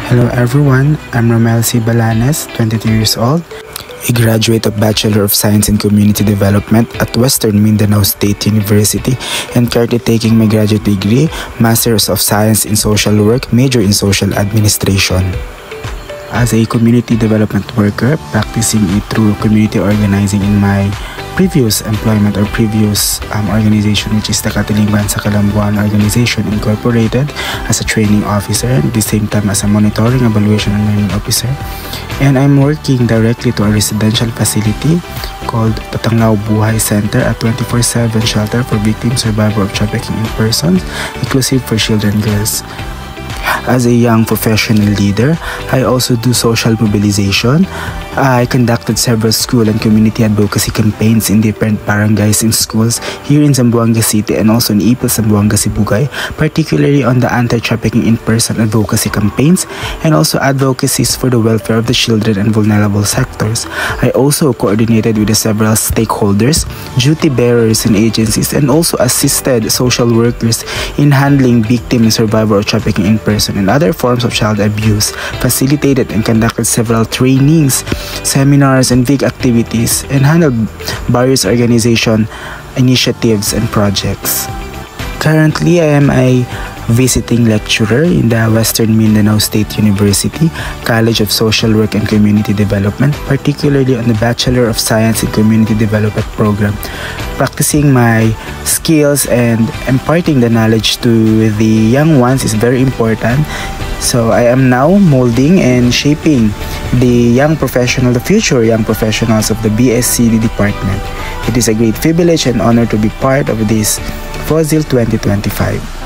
Hello everyone, I'm Romel Balanes, 22 years old, a graduate of Bachelor of Science in Community Development at Western Mindanao State University and currently taking my graduate degree, Masters of Science in Social Work, major in Social Administration. As a community development worker, practicing it through community organizing in my previous employment or previous organization, which is the 𝐒𝐴𝐻 Zamboanga Organization Incorporated, as a training officer, at the same time as a monitoring, evaluation, and learning officer. And I'm working directly to a residential facility called Tatanglao Buhay Center, a 24/7 shelter for victims, survivors of trafficking in persons, inclusive for children and girls. As a young professional leader, I also do social mobilization. I conducted several school and community advocacy campaigns in different barangays and schools here in Zamboanga City and also in 𝐒𝐴𝐻 Zamboanga City, particularly on the anti-trafficking in-person advocacy campaigns and also advocacies for the welfare of the children and vulnerable sectors. I also coordinated with the several stakeholders, duty bearers and agencies, and also assisted social workers in handling victim and survivor of trafficking in person and other forms of child abuse, facilitated and conducted several trainings, seminars, and big activities, and handled various organization initiatives and projects. Currently, I am a visiting lecturer in the Western Mindanao State University College of Social Work and Community Development, particularly on the Bachelor of Science in Community Development program. Practicing my skills and imparting the knowledge to the young ones is very important. So I am now molding and shaping the future young professionals of the BSCD department. It is a great privilege and honor to be part of this FOZYL 2025.